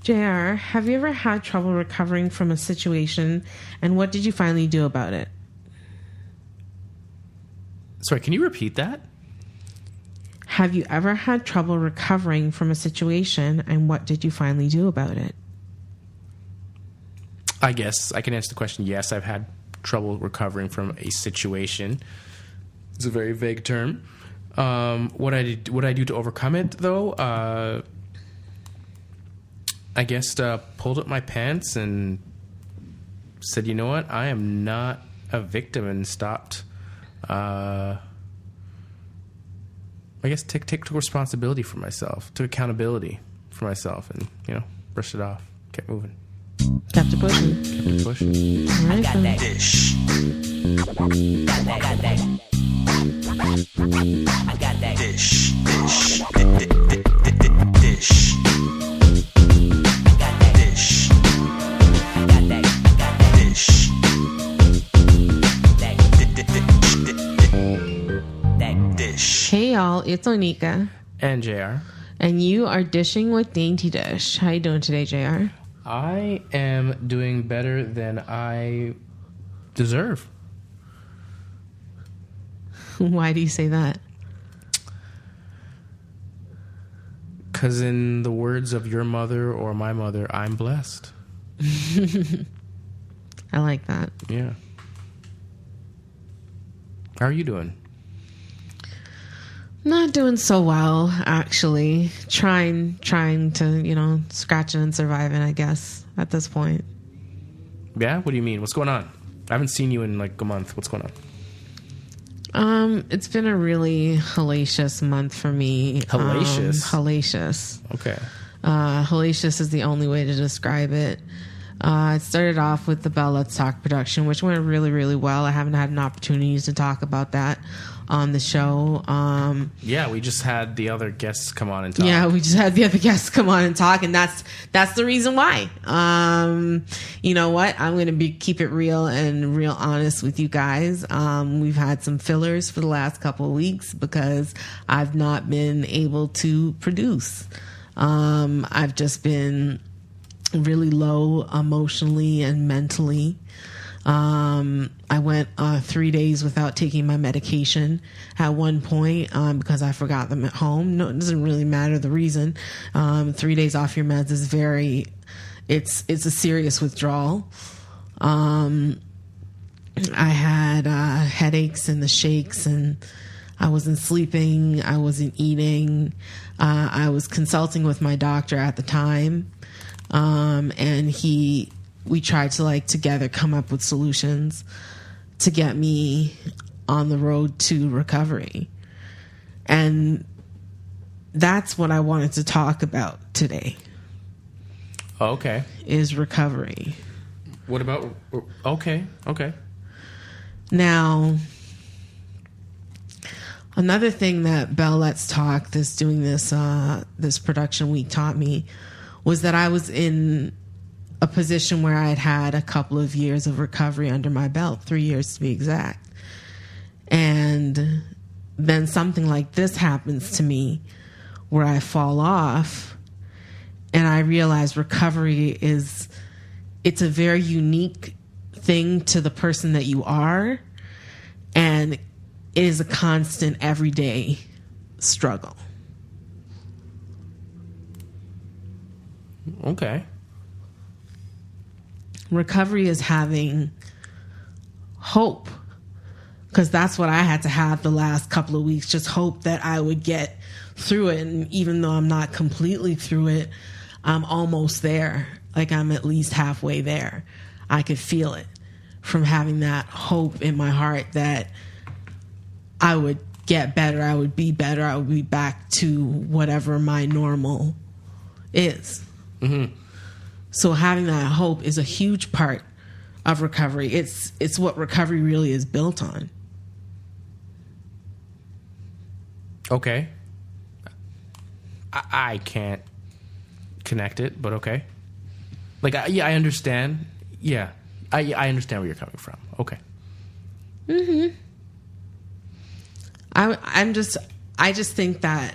JR, have you ever had trouble recovering from a situation, and what did you finally do about it? Sorry, can you repeat that? Have you ever had trouble recovering from a situation, and what did you finally do about it? I guess I can answer the question. Yes, I've had trouble recovering from a situation. It's a very vague term. What I do to overcome it, though, I guess pulled up my pants and said, you know what, I am not a victim, and stopped. I guess took responsibility for myself, took accountability for myself, and brushed it off, kept moving. Kept it pushing. Kept it pushing. Right, I got that dish. Got that. I got that dish. Dish. Dish. Got that dish. Got that dish. That dish. Hey y'all, it's Onika. And JR. And you are dishing with Dainty Dish. How you doing today, JR? I am doing better than I deserve. Why do you say that? Because in the words of your mother or my mother, I'm blessed. I like that. Yeah. How are you doing? Not doing so well, actually. Trying to, scratching and surviving, I guess, at this point. Yeah? What do you mean? What's going on? I haven't seen you in like a month. What's going on? It's been a really hellacious month for me. Hellacious? Hellacious. Okay. Hellacious is the only way to describe it. It started off with the Bell Let's Talk production, which went really, really well. I haven't had an opportunity to talk about that on the show. Yeah, we just had the other guests come on and talk. Yeah, we just had the other guests come on and talk, and that's the reason why. You know what? I'm going to keep it real and real honest with you guys. We've had some fillers for the last couple of weeks because I've not been able to produce. I've just been really low emotionally and mentally. I went 3 days without taking my medication at one point because I forgot them at home. No, it doesn't really matter the reason. 3 days off your meds is it's a serious withdrawal. I had headaches and the shakes, and I wasn't sleeping. I wasn't eating. I was consulting with my doctor at the time, and we tried to together come up with solutions to get me on the road to recovery. And that's what I wanted to talk about today. Okay. Is recovery. What about... Okay. Now, another thing that Bell Let's Talk, doing this production week, taught me was that I was in a position where I had a couple of years of recovery under my belt, 3 years to be exact. And then something like this happens to me where I fall off, and I realize recovery it's a very unique thing to the person that you are, and it is a constant everyday struggle. Okay. Recovery is having hope, because that's what I had to have the last couple of weeks, just hope that I would get through it. And even though I'm not completely through it, I'm almost there. Like, I'm at least halfway there. I could feel it from having that hope in my heart that I would get better, I would be better, I would be back to whatever my normal is. Mm-hmm. So having that hope is a huge part of recovery. It's what recovery really is built on. Okay. I can't connect it, but okay. I understand. Yeah. I understand where you're coming from. Okay. Mm-hmm. I just think that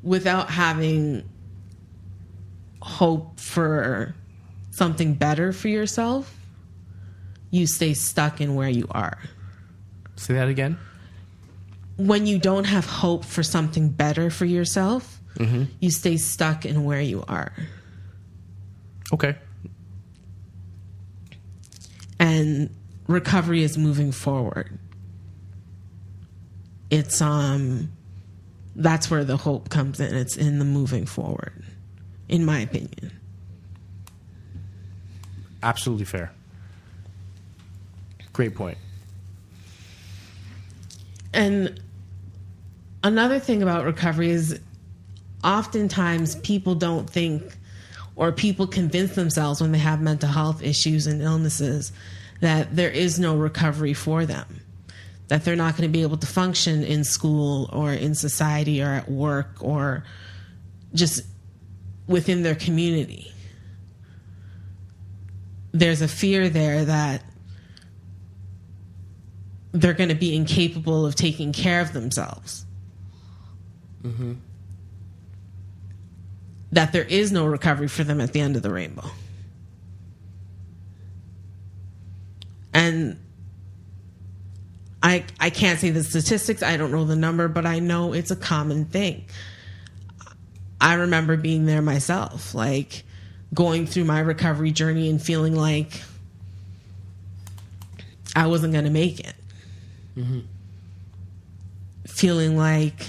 without having hope for something better for yourself, you stay stuck in where you are. Say that again. When you don't have hope for something better for yourself, you stay stuck in where you are. Okay. And recovery is moving forward. It's that's where the hope comes in. It's in the moving forward, in my opinion. Absolutely fair. Great point. And another thing about recovery is oftentimes people don't think, or people convince themselves when they have mental health issues and illnesses, that there is no recovery for them, that they're not going to be able to function in school or in society or at work or just within their community. There's a fear there that they're going to be incapable of taking care of themselves. That there is no recovery for them at the end of the rainbow. And I can't say the statistics, I don't know the number, but I know it's a common thing. I remember being there myself, like going through my recovery journey and feeling like I wasn't going to make it. Feeling like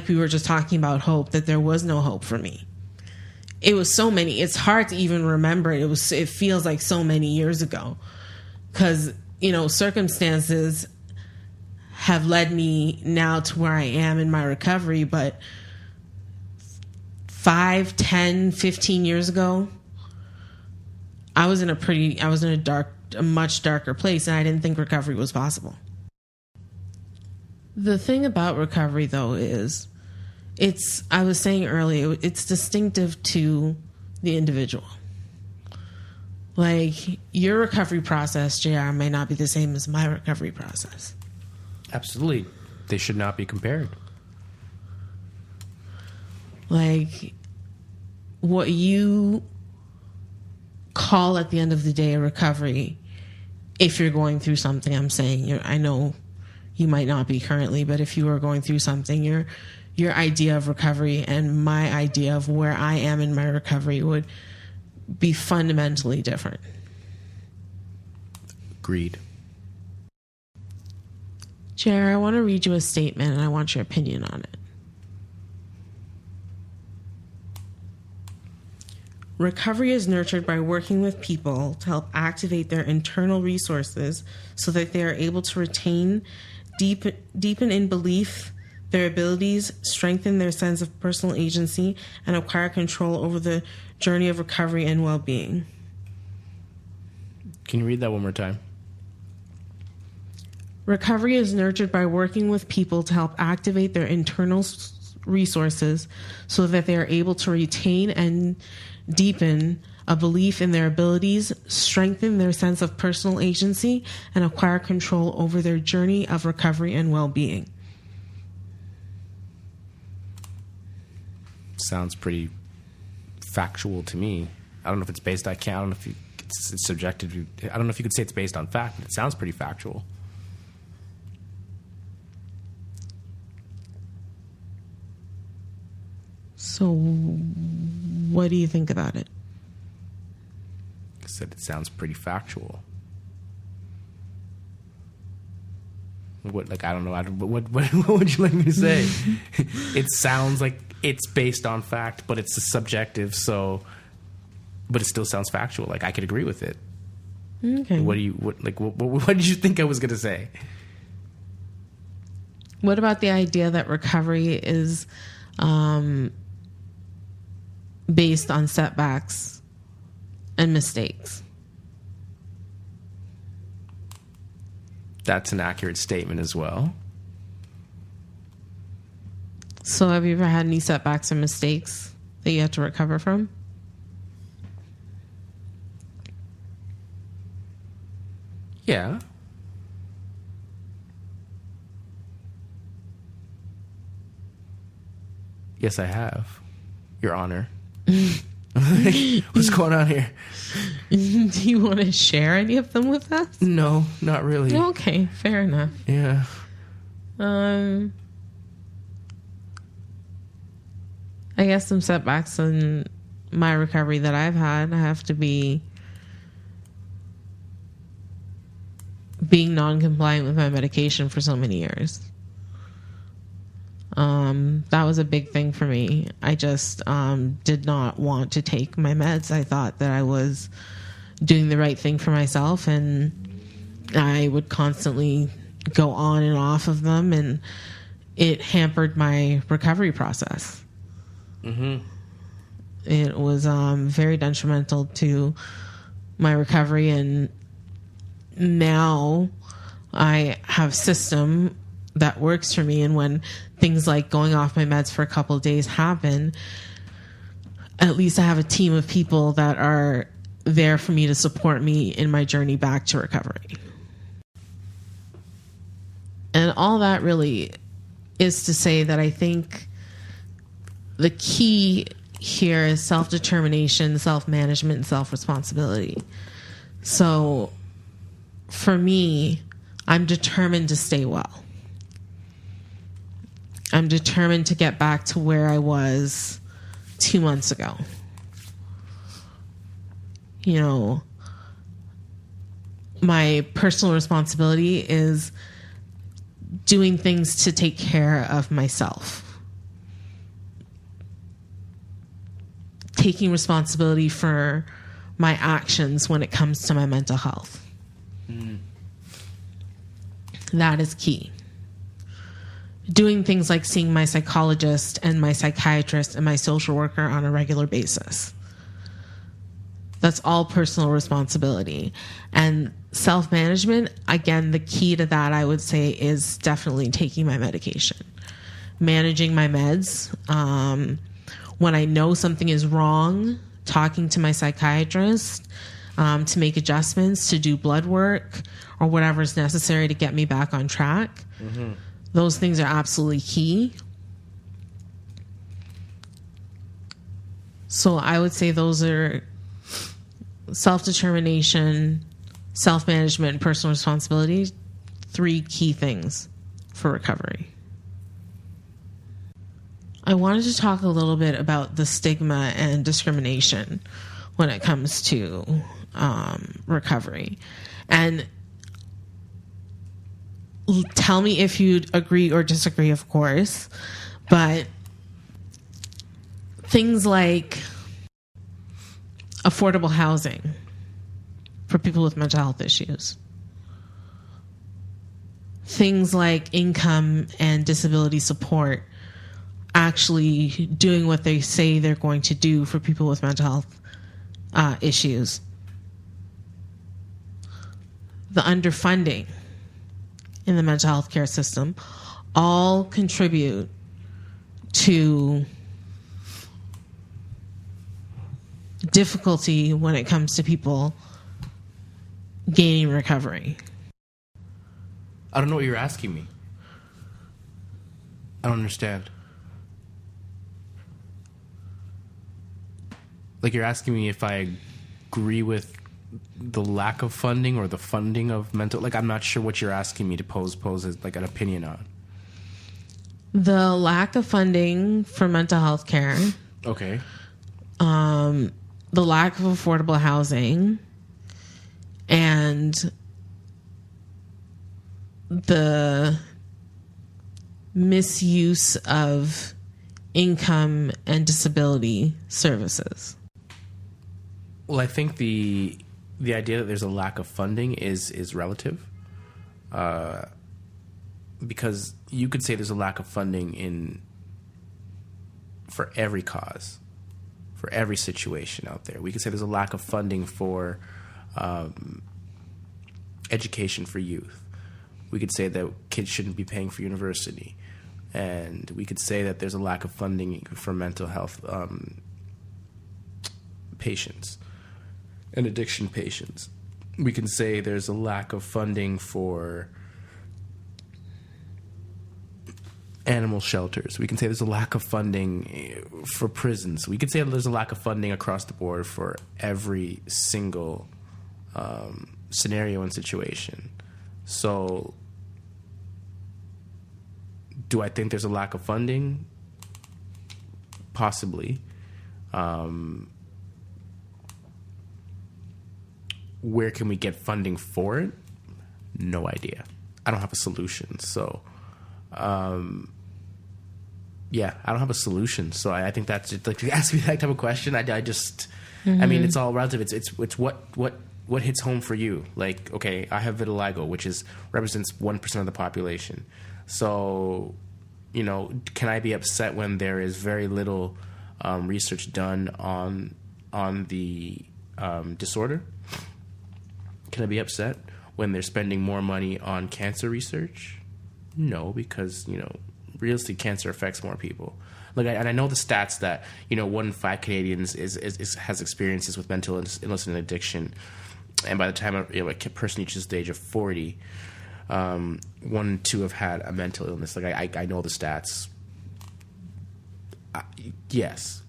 we were just talking about hope, that there was no hope for me. It was so many, it's hard to even remember it. It feels like so many years ago, because, circumstances have led me now to where I am in my recovery. But 5, 10, 15 years ago, I was in a much darker place, and I didn't think recovery was possible. The thing about recovery, though, is I was saying earlier, it's distinctive to the individual. Like, your recovery process, JR, may not be the same as my recovery process. Absolutely. They should not be compared. Like, what you call at the end of the day a recovery, if you're going through something, I'm saying, I know you might not be currently, but if you are going through something, your idea of recovery and my idea of where I am in my recovery would be fundamentally different. Agreed. Jer, I want to read you a statement and I want your opinion on it. Recovery is nurtured by working with people to help activate their internal resources so that they are able to retain, deepen in belief, their abilities, strengthen their sense of personal agency, and acquire control over the journey of recovery and well-being. Can you read that one more time? Recovery is nurtured by working with people to help activate their internal resources so that they are able to retain and deepen a belief in their abilities, strengthen their sense of personal agency, and acquire control over their journey of recovery and well-being. Sounds pretty factual to me. I don't know if it's based. I don't know if it's subjective. I don't know if you could say it's based on fact, but it sounds pretty factual. So, what do you think about it? I said it sounds pretty factual. What, like, I don't know. What would you like me to say? It sounds like it's based on fact, but it's subjective. So, but it still sounds factual. Like, I could agree with it. Okay. What did you think I was going to say? What about the idea that recovery is based on setbacks and mistakes? That's an accurate statement as well. So have you ever had any setbacks or mistakes that you had to recover from? Yeah. Yes, I have, Your Honor. What's going on here? Do you want to share any of them with us? No, not really. Okay, fair enough. Yeah. I guess some setbacks in my recovery that I've had have to be being non-compliant with my medication for so many years. That was a big thing for me. I just did not want to take my meds. I thought that I was doing the right thing for myself, and I would constantly go on and off of them, and it hampered my recovery process. Mm-hmm. It was very detrimental to my recovery, and now I have a system that works for me, and when things like going off my meds for a couple of days happen, at least I have a team of people that are there for me to support me in my journey back to recovery. And all that really is to say that I think the key here is self-determination, self-management, and self-responsibility. So for me, I'm determined to stay well. I'm determined to get back to where I was 2 months ago. You know, my personal responsibility is doing things to take care of myself. Taking responsibility for my actions when it comes to my mental health. That is key. Doing things like seeing my psychologist and my psychiatrist and my social worker on a regular basis. That's all personal responsibility. And self-management, again, the key to that, I would say, is definitely taking my medication. Managing my meds. When I know something is wrong, talking to my psychiatrist to make adjustments, to do blood work, or whatever is necessary to get me back on track. Mm-hmm. Those things are absolutely key. So I would say those are self-determination, self-management, and personal responsibility, 3 key things for recovery. I wanted to talk a little bit about the stigma and discrimination when it comes to recovery. And tell me if you agree or disagree, of course, but things like affordable housing for people with mental health issues, things like income and disability support actually doing what they say they're going to do for people with mental health issues, the underfunding in the mental health care system, all contribute to difficulty when it comes to people gaining recovery. I don't know what you're asking me. I don't understand. Like, you're asking me if I agree with the lack of funding or the funding of mental... Like, I'm not sure what you're asking me to pose as, like, an opinion on. The lack of funding for mental health care. Okay. The lack of affordable housing. And the misuse of income and disability services. Well, I think the idea that there's a lack of funding is relative, because you could say there's a lack of funding for every cause, for every situation out there. We could say there's a lack of funding for education for youth. We could say that kids shouldn't be paying for university, and we could say that there's a lack of funding for mental health patients and addiction patients. We can say there's a lack of funding for animal shelters. We can say there's a lack of funding for prisons. We could say there's a lack of funding across the board for every single scenario and situation. So, do I think there's a lack of funding? Possibly. Where can we get funding for it? No idea. I don't have a solution. So, yeah, I don't have a solution. So I think that's just, like, to ask me that type of question. I just, I mean, it's all relative. It's what hits home for you. Like, okay, I have vitiligo, which represents 1% of the population. So, you know, can I be upset when there is very little research done on the disorder? Can I be upset when they're spending more money on cancer research? No, because, you know, realistically, cancer affects more people. Like, and I know the stats that, you know, 1 in 5 Canadians has experiences with mental illness and addiction, and by the time a person reaches the age of 40, 1 in 2 have had a mental illness. Like, I know the stats. Yes,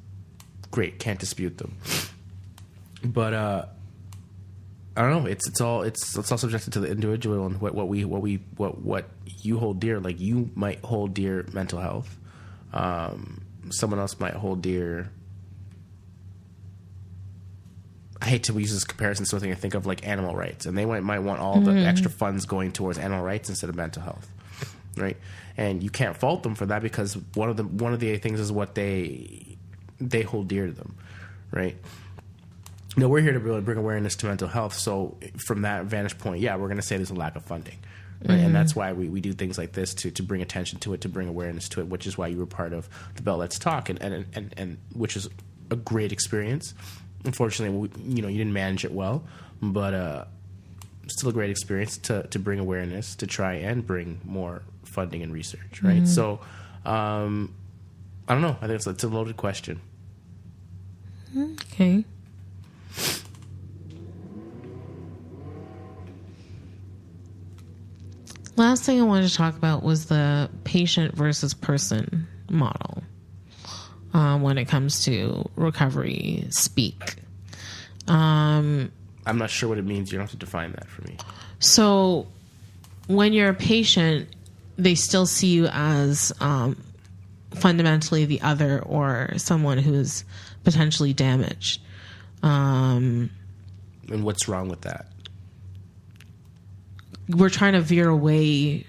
great, can't dispute them. But I don't know. It's all subjected to the individual and what you hold dear. Like, you might hold dear mental health. Someone else might hold dear. I hate to use this comparison, so I think of like animal rights, and they might want all the extra funds going towards animal rights instead of mental health, right? And you can't fault them for that, because one of the things is what they hold dear to them, right? No, we're here to really bring awareness to mental health. So from that vantage point, yeah, we're going to say there's a lack of funding. Right? And that's why we do things like this to bring attention to it, to bring awareness to it, which is why you were part of the Bell Let's Talk, and which is a great experience. Unfortunately, you didn't manage it well, but still a great experience to bring awareness, to try and bring more funding and research, right? So I don't know. I think it's a loaded question. Okay. Last thing I wanted to talk about was the patient versus person model when it comes to recovery speak. I'm not sure what it means. You don't have to define that for me. So when you're a patient, they still see you as fundamentally the other, or someone who's potentially damaged. And what's wrong with that? We're trying to veer away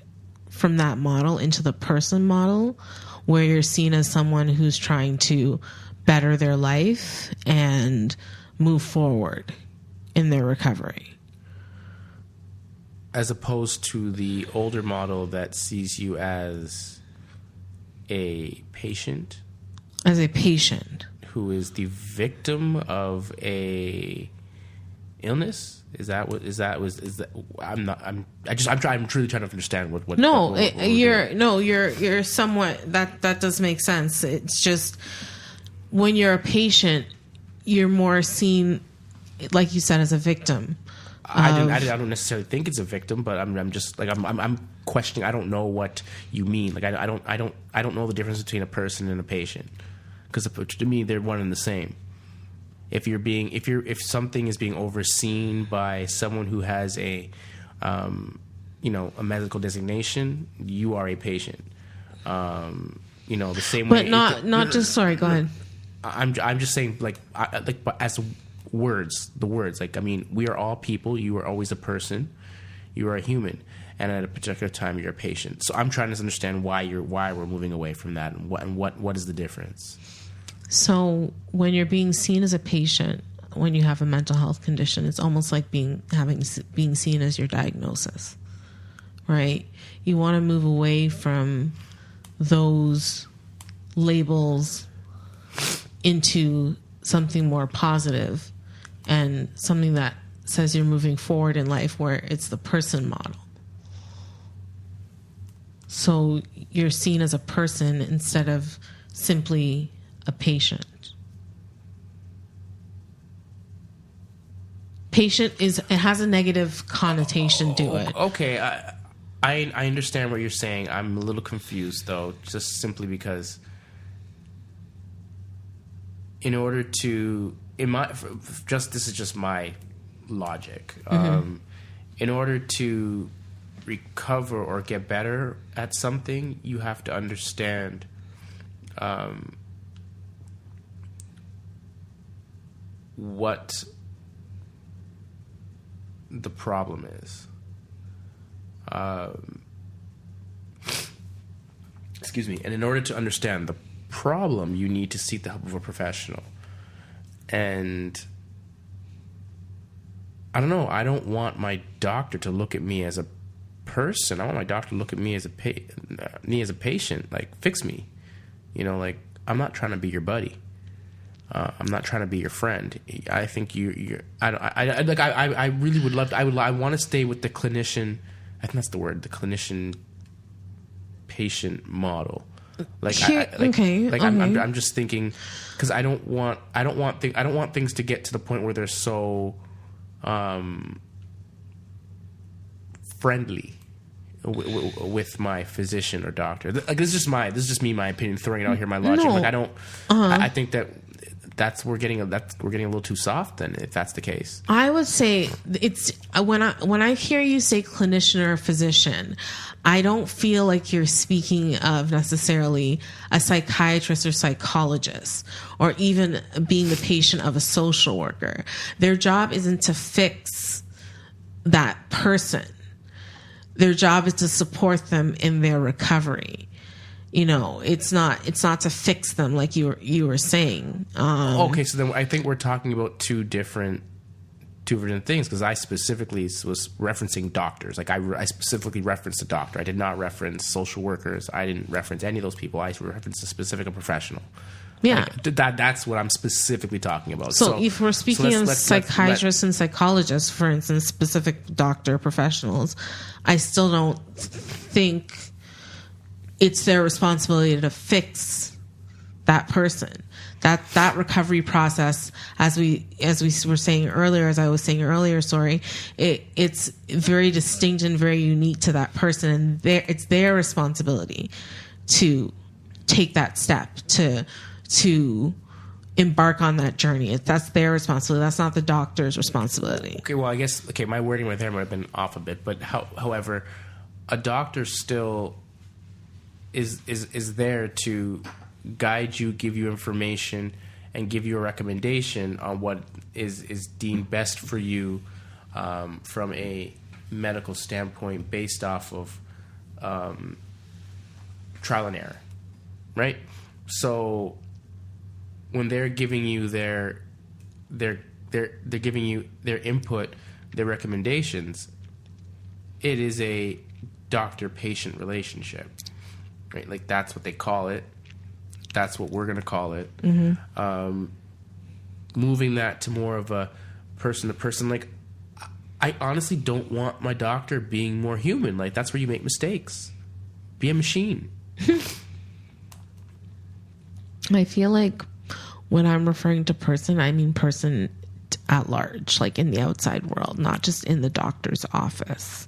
from that model into the person model, where you're seen as someone who's trying to better their life and move forward in their recovery. As opposed to the older model that sees you as a patient. As a patient. Who is the victim of a illness? I'm truly trying to understand what you're somewhat, that does make sense. It's just when you're a patient, you're more seen, like you said, as a victim. I don't necessarily think it's a victim, but I'm just like I'm questioning. I don't know what you mean. Like I don't know the difference between a person and a patient, because to me they're one and the same. If something is being overseen by someone who has a medical designation, you are a patient. The same way. But not just. Sorry, go ahead. I'm just saying, but as words, the words. Like, I mean, we are all people. You are always a person. You are a human, and at a particular time, you're a patient. So I'm trying to understand why we're moving away from that, and what is the difference. So when you're being seen as a patient, when you have a mental health condition, it's almost like being seen as your diagnosis, right? You want to move away from those labels into something more positive and something that says you're moving forward in life, where it's the person model. So you're seen as a person instead of simply a patient. Patient it has a negative connotation to it. Okay, I understand what you're saying. I'm a little confused, though, just simply because in order to, this is just my logic. In order to recover or get better at something, you have to understand what the problem is. Excuse me. And in order to understand the problem, you need to seek the help of a professional. And I don't know. I don't want my doctor to look at me as a person. I want my doctor to look at me as a patient. Like, fix me. You know, like, I'm not trying to be your buddy. I'm not trying to be your friend. I think I really would love to. I want to stay with the clinician. I think that's the word. The clinician patient model. Like, I'm just thinking, because I don't want things to get to the point where they're so friendly with my physician or doctor. Like, this is just me, my opinion, throwing it out here, my logic. No. Like, I don't. I think we're getting a little too soft. Then, if that's the case, I would say it's when I hear you say clinician or physician, I don't feel like you're speaking of necessarily a psychiatrist or psychologist, or even being the patient of a social worker. Their job isn't to fix that person. Their job is to support them in their recovery. You know, it's not to fix them, like you were saying. Okay, so then I think we're talking about two different things, because I specifically was referencing doctors. Like, I specifically referenced a doctor. I did not reference social workers. I didn't reference any of those people. I referenced a specific professional. Yeah, like, that's what I'm specifically talking about. So if we're speaking of psychiatrists and psychologists, for instance, specific doctor professionals, I still don't think it's their responsibility to fix that person. That recovery process, as we were saying earlier, as I was saying earlier, it's very distinct and very unique to that person, and it's their responsibility to take that step, to embark on that journey. That's their responsibility. That's not the doctor's responsibility. Okay, well, I guess my wording right there might have been off a bit, but however, a doctor still is there to guide you, give you information, and give you a recommendation on what is deemed best for you from a medical standpoint, based off of trial and error, right? So when they're giving you they're giving you their input, their recommendations, it is a doctor-patient relationship, right? Like, that's what they call it. That's what we're going to call it. Mm-hmm. Moving that to more of a person-to-person, like, I honestly don't want my doctor being more human. Like, that's where you make mistakes. Be a machine. I feel like when I'm referring to person, I mean person at large, like in the outside world, not just in the doctor's office.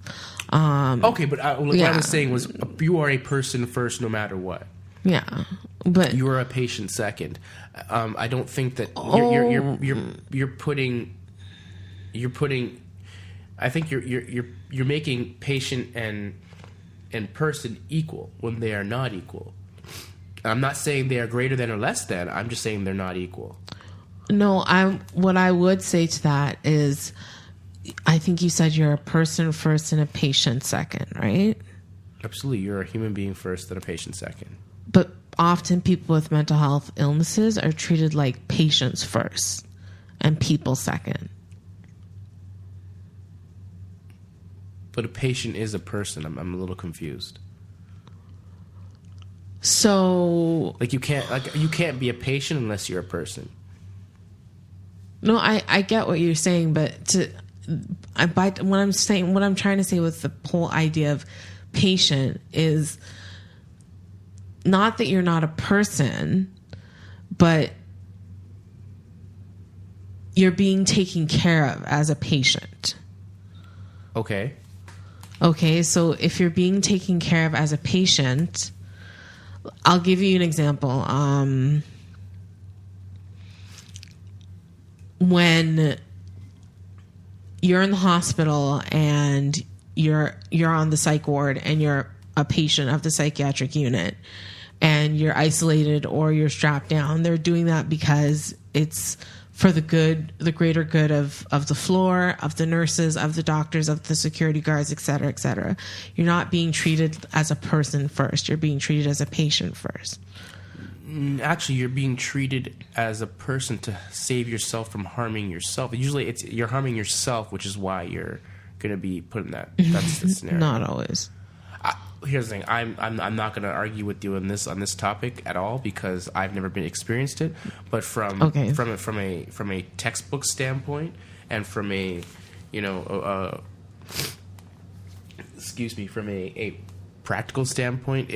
Okay, but what I was saying was, you are a person first, no matter what. Yeah, but you are a patient second. I don't think that you're putting. I think you're making patient and person equal when they are not equal. I'm not saying they are greater than or less than. I'm just saying they're not equal. No, what I would say to that is, I think you said you're a person first and a patient second, right? Absolutely. You're a human being first and a patient second. But often people with mental health illnesses are treated like patients first and people second. But a patient is a person. I'm a little confused. So, you can't be a patient unless you're a person. No, I get what you're saying, but what I'm trying to say with the whole idea of patient is not that you're not a person, but you're being taken care of as a patient. Okay. Okay, so if you're being taken care of as a patient, I'll give you an example. When you're in the hospital and you're on the psych ward and you're a patient of the psychiatric unit and you're isolated or you're strapped down, they're doing that because it's for the greater good of the floor, of the nurses, of the doctors, of the security guards, et cetera, et cetera. You're not being treated as a person first. You're being treated as a patient first. Actually, you're being treated as a person to save yourself from harming yourself. Usually you're harming yourself, which is why you're going to be put in that's the scenario. Not always. Here's the thing. I'm not going to argue with you on this topic at all because I've never been experienced it. But from a textbook standpoint and from a from a practical standpoint,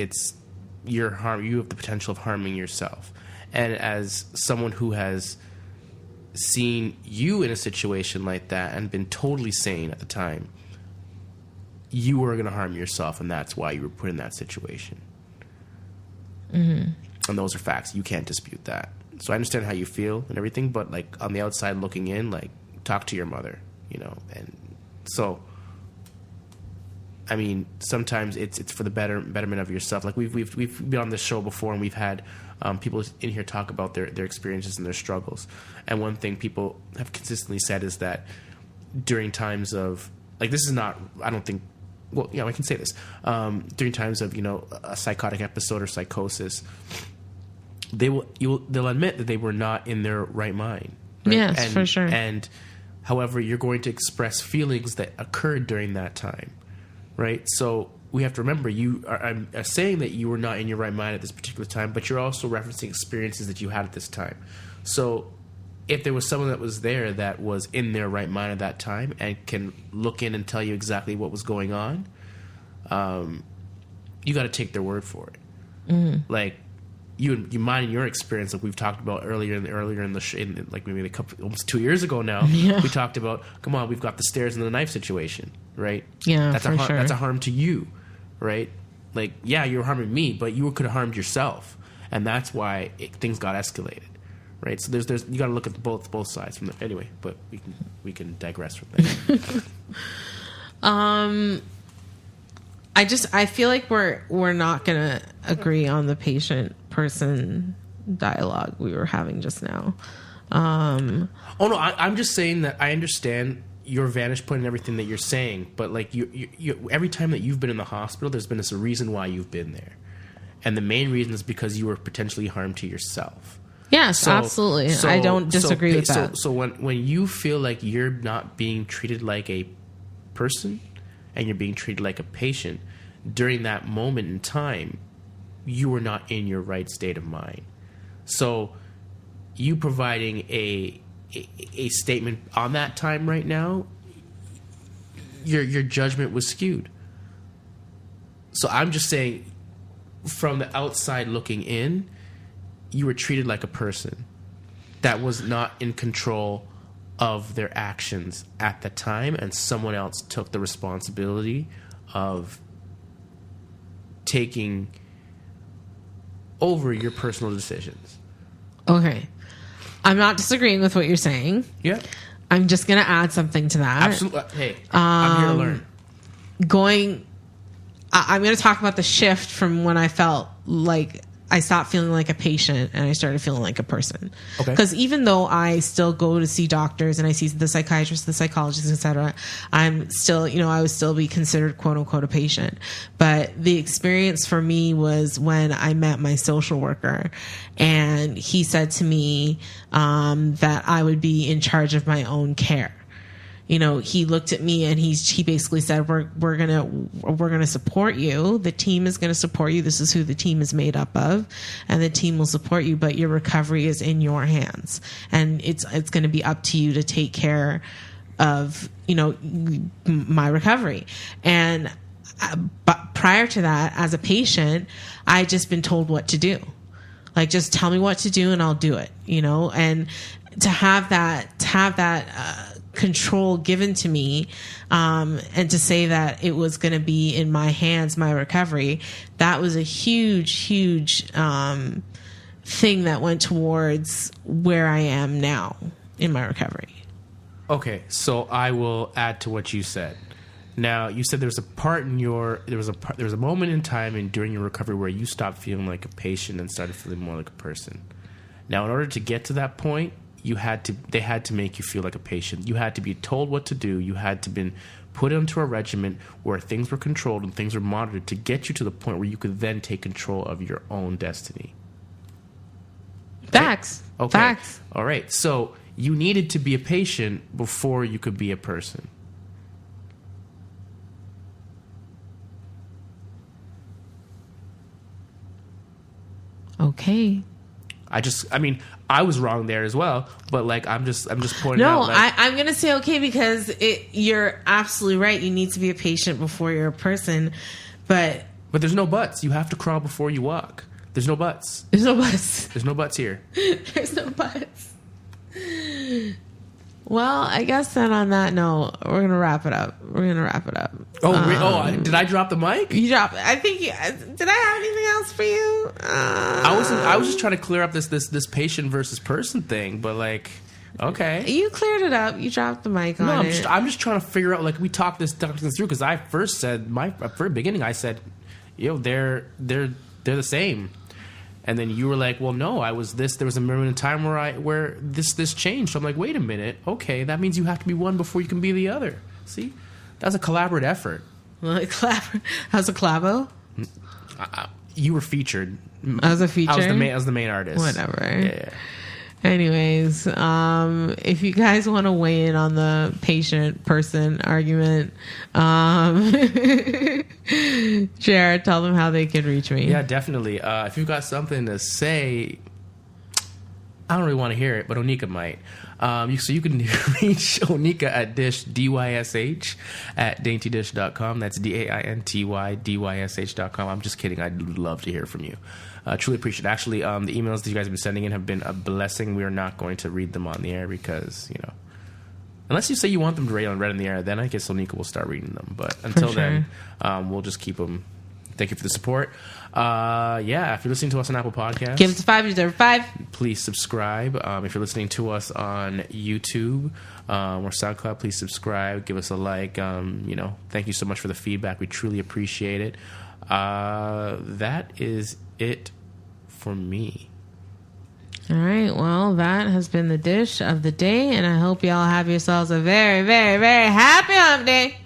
you have the potential of harming yourself. And as someone who has seen you in a situation like that and been totally sane at the time, you were going to harm yourself, and that's why you were put in that situation. Mm-hmm. And those are facts. You can't dispute that. So I understand how you feel and everything, but like on the outside looking in, like talk to your mother, and so. I mean, sometimes it's for the betterment of yourself. Like we've been on this show before, and we've had people in here talk about their experiences and their struggles. And one thing people have consistently said is that during times of like this is not, I don't think. Well, I can say this during times of a psychotic episode or psychosis, they'll admit that they were not in their right mind. Right? Yes, for sure. And however, you're going to express feelings that occurred during that time. Right, so we have to remember I'm saying that you were not in your right mind at this particular time, but you're also referencing experiences that you had at this time. So, if there was someone that was there that was in their right mind at that time and can look in and tell you exactly what was going on, you got to take their word for it. Mm. Like you mind in your experience, like we've talked about earlier in the like maybe almost 2 years ago now. Yeah. We talked about, come on, we've got the stairs and the knife situation. Right? Yeah, that's for sure. That's a harm to you, right? Like, yeah, you were harming me, but you could have harmed yourself, and that's why things got escalated, right? So there's you got to look at both sides from anyway. But we can digress from that. I feel like we're not gonna agree on the patient person dialogue we were having just now. Oh no, I'm just saying that I understand your vantage point and everything that you're saying, but like you every time that you've been in the hospital, there's been a reason why you've been there, and the main reason is because you were potentially harmed to yourself. Yes, absolutely. I don't disagree with that. So when you feel like you're not being treated like a person and you're being treated like a patient during that moment in time, you were not in your right state of mind. So you providing a statement on that time right now, your judgment was skewed. So I'm just saying, from the outside looking in, you were treated like a person that was not in control of their actions at the time, and someone else took the responsibility of taking over your personal decisions. Okay. I'm not disagreeing with what you're saying. Yeah. I'm just going to add something to that. Absolutely. Hey, I'm here to learn. I'm going to talk about the shift from when I felt like I stopped feeling like a patient and I started feeling like a person. Okay. Because even though I still go to see doctors and I see the psychiatrists, the psychologists, etc., I'm still, I would still be considered quote unquote a patient. But the experience for me was when I met my social worker, and he said to me that I would be in charge of my own care. He looked at me and he basically said, we're gonna support you. The team is gonna support you. This is who the team is made up of, and the team will support you. But your recovery is in your hands, and it's gonna be up to you to take care of my recovery. And but prior to that, as a patient, I just been told what to do. Like, just tell me what to do and I'll do it. And to have that control given to me, and to say that it was going to be in my hands, my recovery, that was a huge thing that went towards where I am now in my recovery. Okay, so I will add to what you said. Now, you said there was a moment in time during your recovery where you stopped feeling like a patient and started feeling more like a person. Now, in order to get to that point, they had to make you feel like a patient. You had to be told what to do. You had to been put into a regimen where things were controlled and things were monitored to get you to the point where you could then take control of your own destiny. Facts. Okay. Facts. All right. So you needed to be a patient before you could be a person. Okay. I was wrong there as well, but like I'm just pointing out. No, I'm gonna say okay because you're absolutely right. You need to be a patient before you're a person, but there's no buts. You have to crawl before you walk. There's no buts. There's no buts. There's no buts here. There's no buts. Well, I guess then on that note, we're gonna wrap it up. Did I drop the mic? You dropped. I think. Did I have anything else for you? I was just trying to clear up this patient versus person thing, but like, okay, you cleared it up. You dropped the mic on it. I'm just trying to figure out. Like, we talked this through because I first said at the beginning I said, they're the same. And then you were like, well, no, I was this. There was a moment in time where this changed. So I'm like, wait a minute. Okay, that means you have to be one before you can be the other. See? That's a collaborative effort. How's a collabo? You were featured. I was a feature? I was the main artist. Whatever. Yeah. Anyways, if you guys want to weigh in on the patient person argument, Jared, tell them how they can reach me. Yeah, definitely. If you've got something to say, I don't really want to hear it, but Onika might. So you can reach Onika at Dysh, DYSH, at daintydysh.com. That's DAINTYDYSH.com. I'm just kidding. I'd love to hear from you. Truly appreciate it. Actually, the emails that you guys have been sending in have been a blessing. We are not going to read them on the air because, unless you say you want them to read on the air, then I guess Onika will start reading them. But until then, we'll just keep them. Thank you for the support. If you're listening to us on Apple Podcasts, give us a 5. You deserve a 5. Please subscribe. If you're listening to us on YouTube or SoundCloud, please subscribe. Give us a like. Thank you so much for the feedback. We truly appreciate it. That is it for me. All right. Well, that has been the dish of the day, and I hope y'all have yourselves a very, very, very happy hump day.